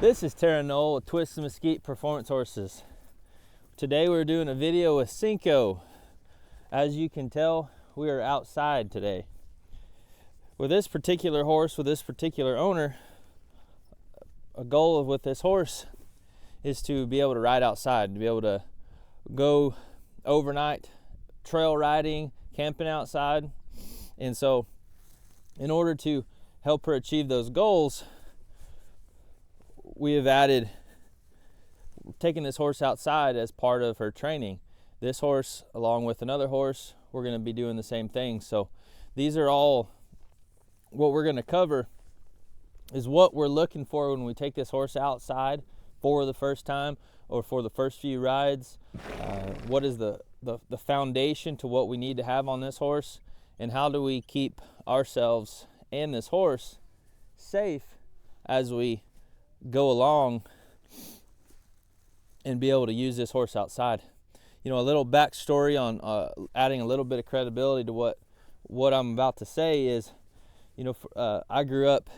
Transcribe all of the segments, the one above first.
This is Tarron with Twist and Mesquite Performance Horses. Today we're doing a video with Cinco. As you can tell, we are outside today. With this particular horse, with this particular owner, a goal with this horse is to be able to ride outside, to be able to go overnight trail riding, camping outside. And so in order to help her achieve those goals, we have taken this horse outside as part of her training. This horse, along with another horse, we're going to be doing the same thing. So these are all what we're going to cover, is what we're looking for when we take this horse outside for the first time or for the first few rides. What is the foundation to what we need to have on this horse, and how do we keep ourselves and this horse safe as we go along and be able to use this horse outside. You know, a little backstory on adding a little bit of credibility to what I'm about to say is, you know, I grew up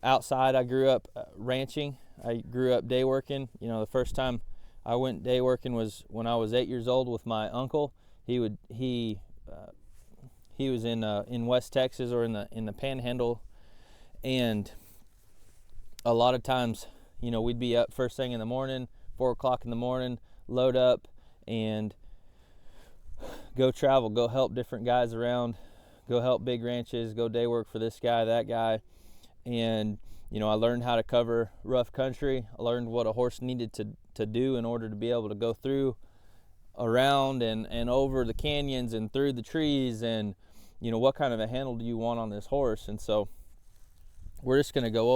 outside. I grew up ranching. I grew up day working. You know, the first time I went day working was when I was 8 years old with my uncle. He was in West Texas, or in the Panhandle, and a lot of times, you know, we'd be up first thing in the morning, 4 o'clock in the morning, load up and go travel, go help different guys around, go help big ranches, go day work for this guy, that guy. And, you know, I learned how to cover rough country. I learned what a horse needed to do in order to be able to go through, around and over the canyons and through the trees, and, you know, what kind of a handle do you want on this horse. And so we're just going to go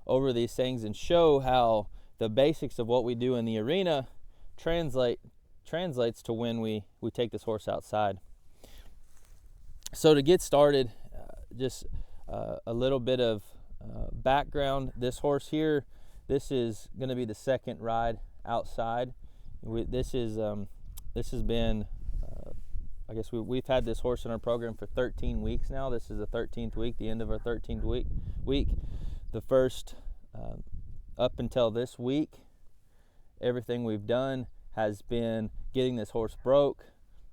over these things and show how the basics of what we do in the arena translates to when we take this horse outside. So to get started, just a little bit of background. This horse here, this is going to be the second ride outside. This has been, I guess we've had this horse in our program for 13 weeks now. This is the 13th week, the end of our 13th week. The first, up until this week, everything we've done has been getting this horse broke.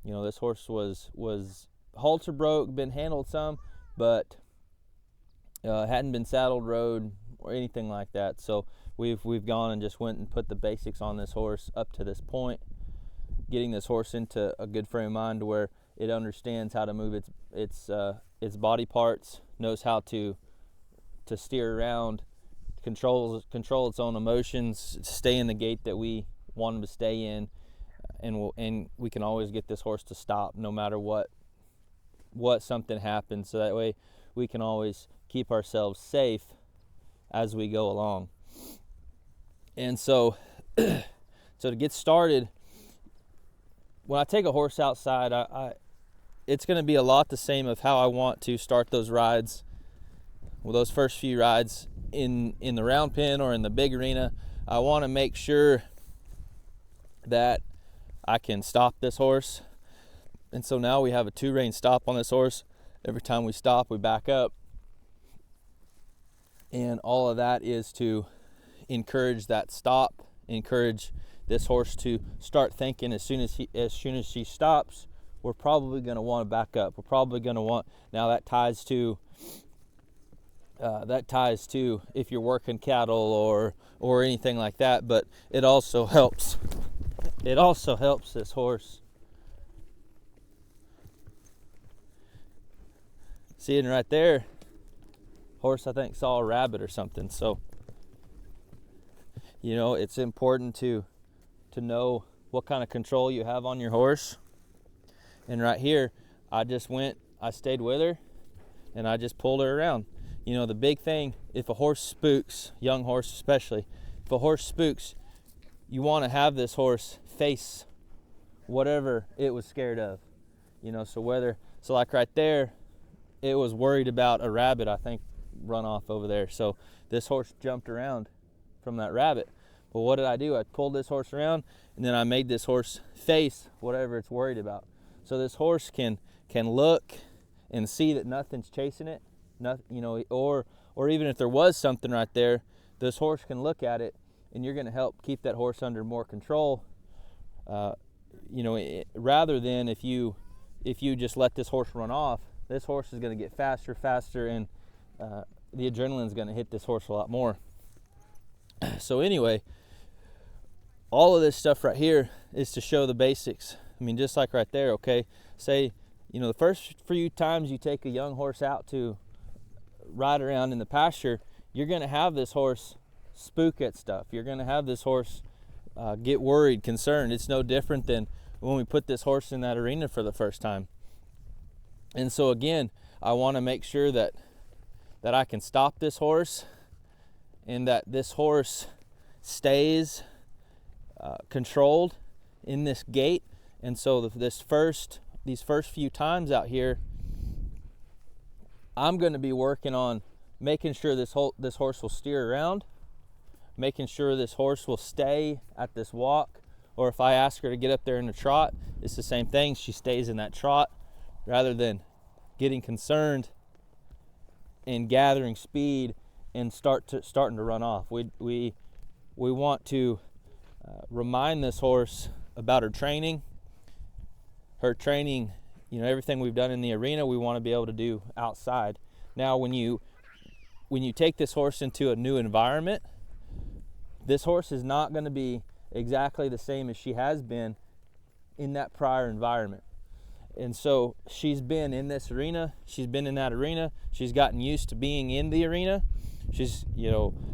You know, this horse was halter broke, been handled some, but hadn't been saddled, rode, or anything like that. So we've gone and just went and put the basics on this horse up to this point, getting this horse into a good frame of mind to where it understands how to move its body parts, knows how to steer around, control its own emotions, stay in the gait that we want them to stay in, and we can always get this horse to stop no matter what something happens. So that way we can always keep ourselves safe as we go along. And so to get started, when I take a horse outside, it's going to be a lot the same of how I want to start those rides. Well, those first few rides in the round pen or in the big arena, I want to make sure that I can stop this horse. And so now we have a 2-rein stop on this horse. Every time we stop, we back up. And all of that is to encourage that stop, encourage this horse to start thinking as soon as she stops, we're probably going to want to back up. We're probably going to want, now that ties to if you're working cattle or anything like that, but it also helps this horse. Seeing right there, horse I think saw a rabbit or something. So, you know, it's important to know what kind of control you have on your horse. And right here, I stayed with her and I just pulled her around. You know, the big thing, if a horse spooks, young horse especially, if a horse spooks, you want to have this horse face whatever it was scared of. You know, so like right there, it was worried about a rabbit, I think, run off over there. So this horse jumped around from that rabbit. Well, what did I do? I pulled this horse around, and then I made this horse face whatever it's worried about. So this horse can look and see that nothing's chasing it, nothing, you know, or even if there was something right there, this horse can look at it, and you're going to help keep that horse under more control. Rather than if you just let this horse run off, this horse is going to get faster, and the adrenaline is going to hit this horse a lot more. So anyway, all of this stuff right here is to show the basics. I mean, just like right there, okay? Say, the first few times you take a young horse out to ride around in the pasture, you're going to have this horse spook at stuff. You're going to have this horse get worried, concerned. It's no different than when we put this horse in that arena for the first time. And so again, I want to make sure that I can stop this horse, and that this horse stays controlled in this gait. And so these first few times out here, I'm going to be working on making sure this horse will steer around, making sure this horse will stay at this walk, or if I ask her to get up there in a trot, it's the same thing. She stays in that trot rather than getting concerned and gathering speed and starting to run off. We want to remind this horse about her training. Everything we've done in the arena, we want to be able to do outside. Now, when you take this horse into a new environment, this horse is not going to be exactly the same as she has been in that prior environment. And so she's been in this arena, she's been in that arena, she's gotten used to being in the arena. She's,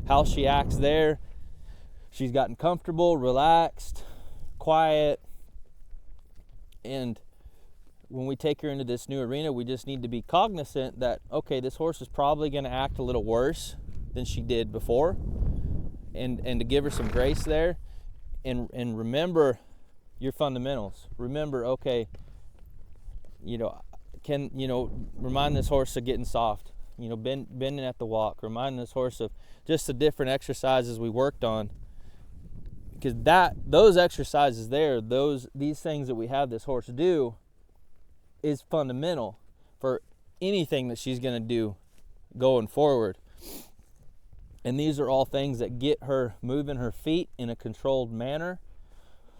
how she acts there, she's gotten comfortable, relaxed, quiet. And when we take her into this new arena, we just need to be cognizant that, okay, this horse is probably going to act a little worse than she did before, and to give her some grace there, and remember your fundamentals. Remember, okay, remind this horse of getting soft, bending at the walk. Remind this horse of just the different exercises we worked on, because those exercises there, these things that we have this horse do, is fundamental for anything that she's going to do going forward. And these are all things that get her moving her feet in a controlled manner,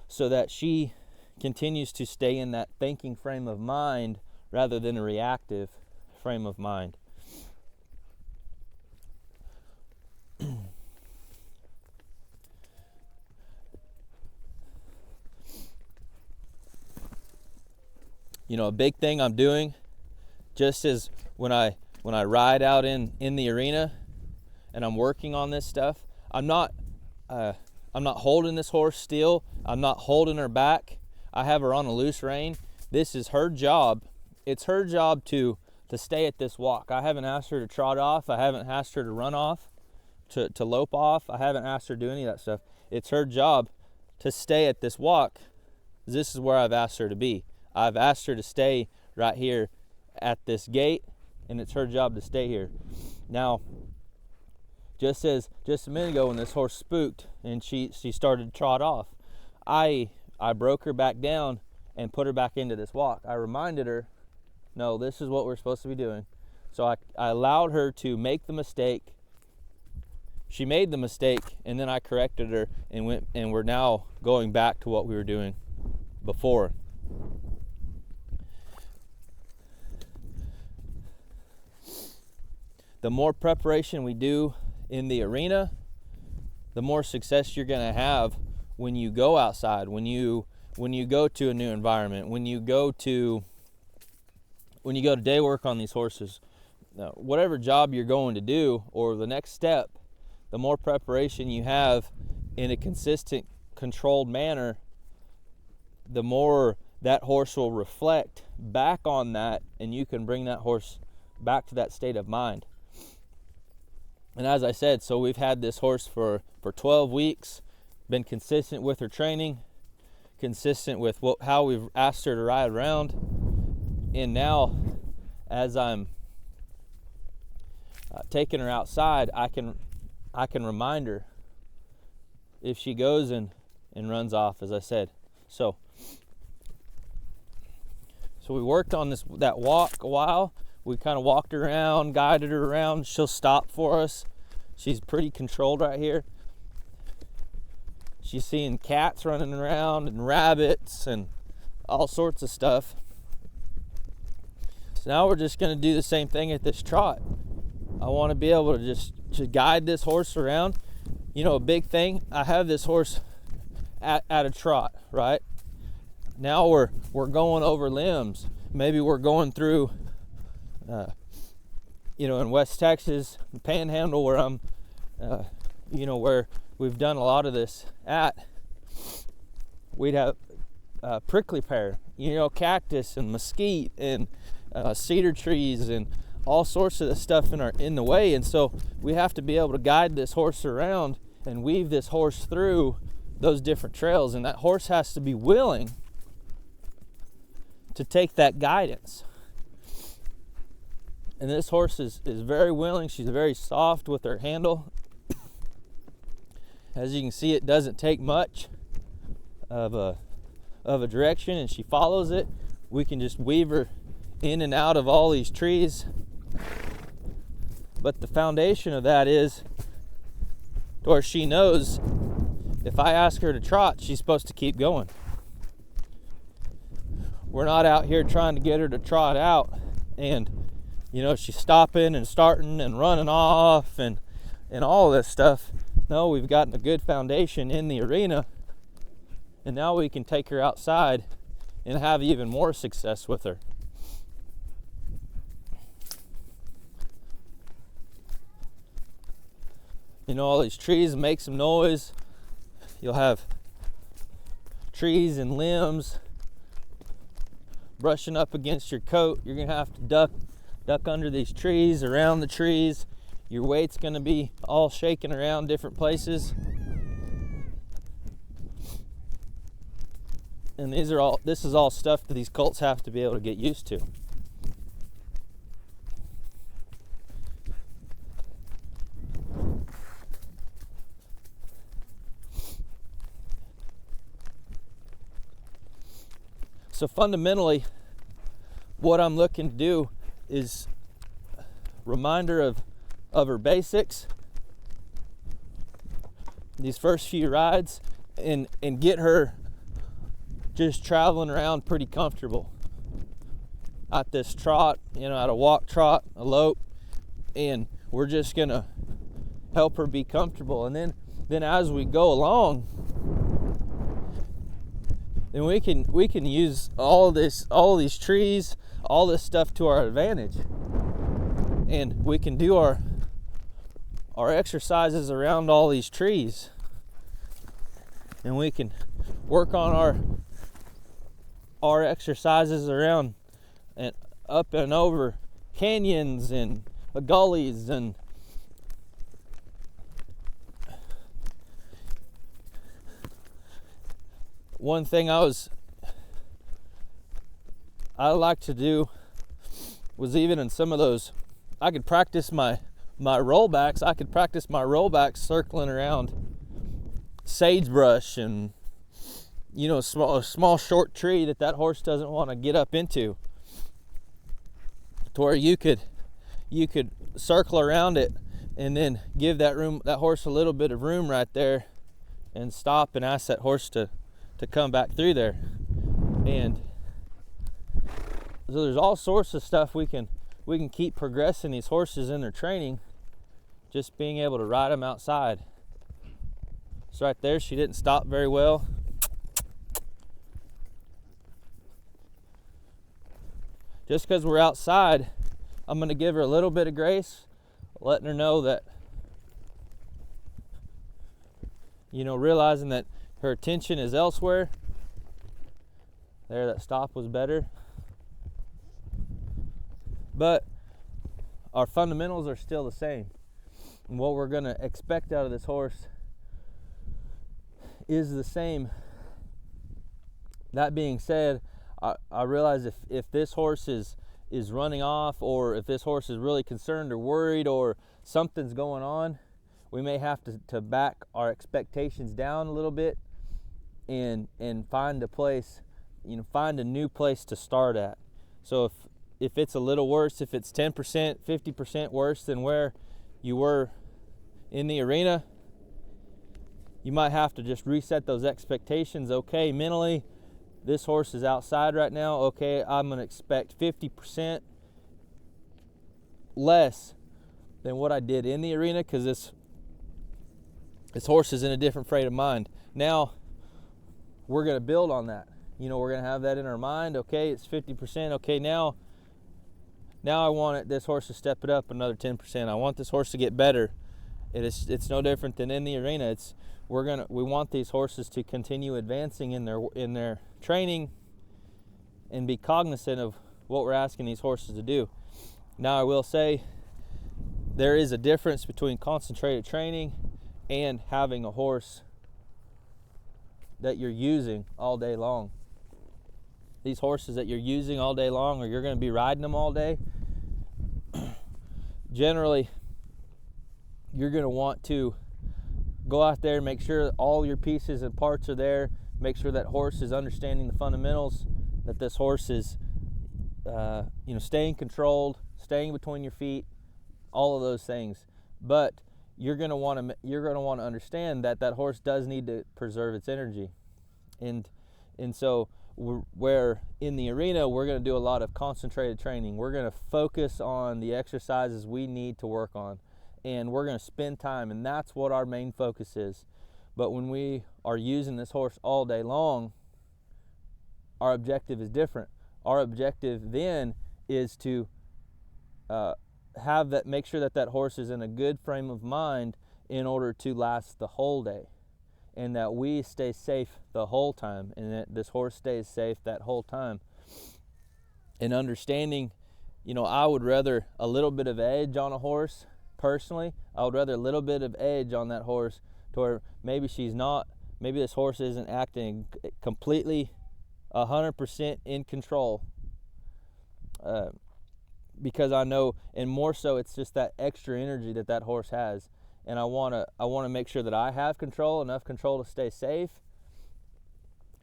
so that she continues to stay in that thinking frame of mind rather than a reactive frame of mind. A big thing I'm doing, just as when I ride out in the arena and I'm working on this stuff, I'm not holding this horse still. I'm not holding her back. I have her on a loose rein. This is her job. It's her job to stay at this walk. I haven't asked her to trot off. I haven't asked her to run off, to lope off. I haven't asked her to do any of that stuff. It's her job to stay at this walk. This is where I've asked her to be. I've asked her to stay right here at this gate, and it's her job to stay here. Now, just a minute ago when this horse spooked and she started to trot off, I broke her back down and put her back into this walk. I reminded her, no, this is what we're supposed to be doing. So I allowed her to make the mistake. She made the mistake, and then I corrected her, and we're now going back to what we were doing before. The more preparation we do in the arena, the more success you're going to have when you go outside, when you go to a new environment, when you go to day work on these horses. Whatever job you're going to do, or the next step, the more preparation you have in a consistent, controlled manner, the more that horse will reflect back on that, and you can bring that horse back to that state of mind. And as I said, so we've had this horse for 12 weeks, been consistent with her training, consistent with how we've asked her to ride around. And now, as I'm taking her outside, I can remind her if she goes and runs off, as I said. So we worked on that walk a while. We kind of walked around, guided her around. She'll stop for us. She's pretty controlled right here. She's seeing cats running around and rabbits and all sorts of stuff. So now we're just going to do the same thing at this trot. I want to be able to just guide this horse around. You know, a big thing, I have this horse at a trot, right? Now we're going over limbs. Maybe we're going through, in West Texas, the Panhandle, where I'm, where we've done a lot of this at. We'd have prickly pear, cactus and mesquite and cedar trees and all sorts of stuff in the way, and so we have to be able to guide this horse around and weave this horse through those different trails, and that horse has to be willing to take that guidance. And this horse is very willing. She's very soft with her handle. As you can see, it doesn't take much of a direction, and she follows it. We can just weave her in and out of all these trees. But the foundation of that is to where she knows if I ask her to trot, she's supposed to keep going. We're not out here trying to get her to trot out and she's stopping and starting and running off and all this stuff. No, we've gotten a good foundation in the arena, and now we can take her outside and have even more success with her. All these trees make some noise. You'll have trees and limbs brushing up against your coat. You're gonna have to duck under these trees, around the trees. Your weight's gonna be all shaking around different places. And this is all stuff that these colts have to be able to get used to. So fundamentally, what I'm looking to do is reminder of her basics, these first few rides, and get her just traveling around pretty comfortable at this trot, at a walk, trot, a lope, and we're just gonna help her be comfortable. And then as we go along, then we can use all these trees, all this stuff to our advantage, and we can do our exercises around all these trees, and we can work on our exercises around and up and over canyons and gullies. And one thing I like to do was, even in some of those, I could practice my rollbacks. I could practice my rollbacks circling around sagebrush and a small short tree that horse doesn't want to get up into, to where you could circle around it and then give that horse a little bit of room right there, and stop and ask that horse to come back through there. And so there's all sorts of stuff we can keep progressing these horses in their training, just being able to ride them outside. So right there, she didn't stop very well. Just because we're outside, I'm going to give her a little bit of grace, letting her know that, realizing that her attention is elsewhere. There, that stop was better. But our fundamentals are still the same. And what we're going to expect out of this horse is the same. That being said, I realize if this horse is running off, or if this horse is really concerned or worried or something's going on, we may have to back our expectations down a little bit and find a place, find a new place to start at. So if it's a little worse, if it's 10%, 50% worse than where you were In the arena, you might have to just reset those expectations. Okay, mentally, this horse is outside right now. Okay, I'm going to expect 50% less than what I did in the arena, because this horse is in a different frame of mind. Now, we're going to build on that. You know, we're going to have that in our mind. Okay, it's 50%. Okay, now I want this horse to step it up another 10%. I want this horse to get better. It's no different than in the arena. We want these horses to continue advancing in their training and be cognizant of what we're asking these horses to do. Now, I will say there is a difference between concentrated training and having a horse that you're using all day long. These horses that you're using all day long, or you're going to be riding them all day, generally you're going to want to go out there and make sure that all your pieces and parts are there. Make sure that horse is understanding the fundamentals, that this horse is staying controlled, staying between your feet, all of those things. But you're going to want to understand that horse does need to preserve its energy. And so where in the arena we're going to do a lot of concentrated training. We're going to focus on the exercises we need to work on, and we're going to spend time, and that's what our main focus is. But when we are using this horse all day long, our objective is different. Our objective then is to make sure that horse is in a good frame of mind in order to last the whole day, and that we stay safe the whole time, and that this horse stays safe that whole time. And understanding, I would rather a little bit of edge on a horse. Personally, I would rather a little bit of edge on that horse to where maybe this horse isn't acting completely 100% in control, because I know, and more so, it's just that extra energy that horse has, and I want to make sure that I have enough control to stay safe,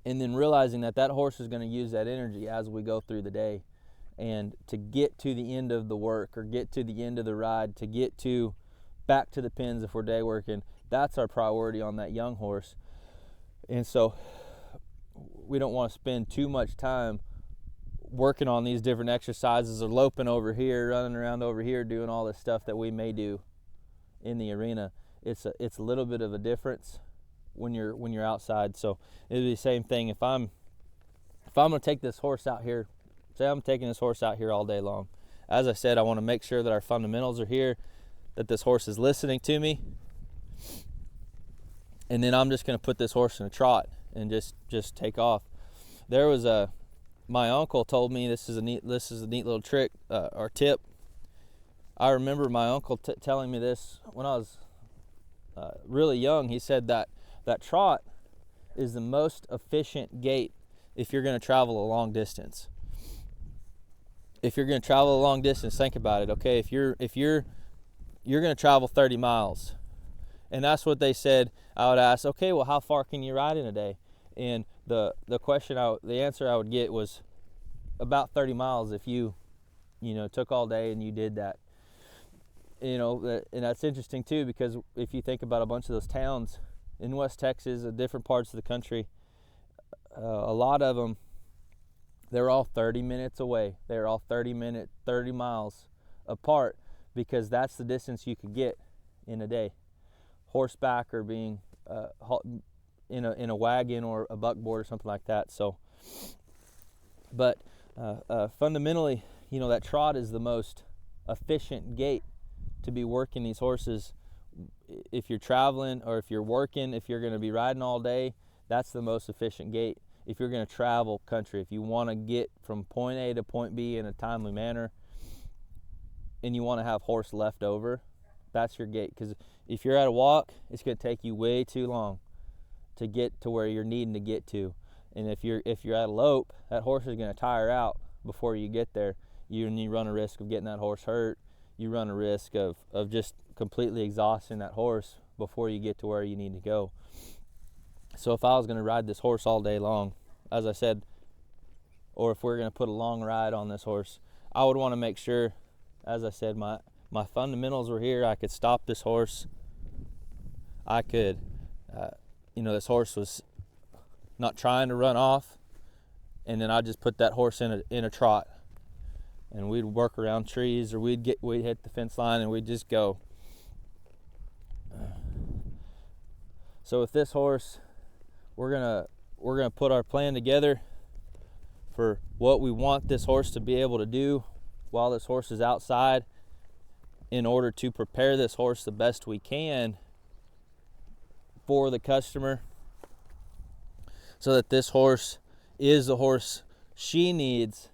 and then realizing that horse is going to use that energy as we go through the day, and to get to the end of the work, or get to the end of the ride, to get back to the pens if we're day working. That's our priority on that young horse. And so we don't want to spend too much time working on these different exercises, or loping over here, running around over here, doing all this stuff that we may do in the arena. It's a little bit of a difference when you're outside. So it'd be the same thing if I'm going to take this horse out here. Say I'm taking this horse out here all day long. As I said, I want to make sure that our fundamentals are here, that this horse is listening to me, and then I'm just going to put this horse in a trot and just take off. There was my uncle told me, this is a neat little trick or tip. I remember my uncle telling me this when I was really young. He said that trot is the most efficient gait if you're going to travel a long distance. If you're going to travel a long distance, think about it. Okay, if you're going to travel 30 miles, and that's what they said. I would ask, okay, well, how far can you ride in a day? And the answer I would get was about 30 miles if you took all day and you did that. And that's interesting too, because if you think about a bunch of those towns in West Texas, different parts of the country, a lot of them, they're all 30 minutes away. They're all 30 miles apart, because that's the distance you could get in a day, horseback or being in a wagon or a buckboard or something like that. So, but fundamentally, that trot is the most efficient gait to be working these horses. If you're traveling, or if you're working, if you're going to be riding all day, that's the most efficient gait. If you're going to travel country, if you want to get from point A to point B in a timely manner, and you want to have horse left over, that's your gait. Because if you're at a walk, it's going to take you way too long to get to where you're needing to get to. And if you're at a lope, that horse is going to tire out before you get there. You run a risk of getting that horse hurt. You run a risk of just completely exhausting that horse before you get to where you need to go. So if I was going to ride this horse all day long, as I said, or if we're going to put a long ride on this horse, I would want to make sure, as I said, my fundamentals were here. I could stop this horse I could, you know, this horse was not trying to run off, and then I'd just put that horse in a trot, and we'd work around trees, or we'd hit the fence line, and we'd just go. So with this horse, we're gonna put our plan together for what we want this horse to be able to do while this horse is outside, in order to prepare this horse the best we can for the customer, so that this horse is the horse she needs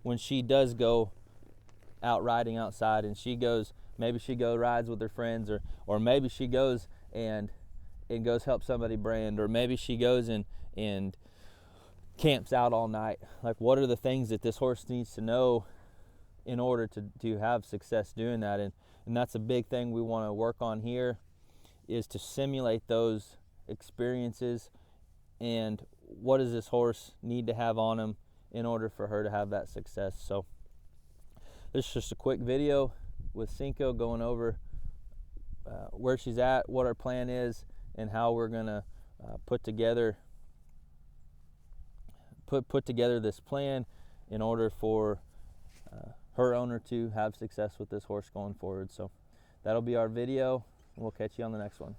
when she does go out riding outside, and maybe she rides with her friends, or maybe she goes and goes help somebody brand, or maybe she goes and camps out all night. Like, what are the things that this horse needs to know in order to have success doing that? And that's a big thing we want to work on here, is to simulate those experiences, and what does this horse need to have on him in order for her to have that success. So this is just a quick video with Cinco, going over where she's at, what our plan is, and how we're gonna put together this plan in order for her owner to have success with this horse going forward. So that'll be our video, and we'll catch you on the next one.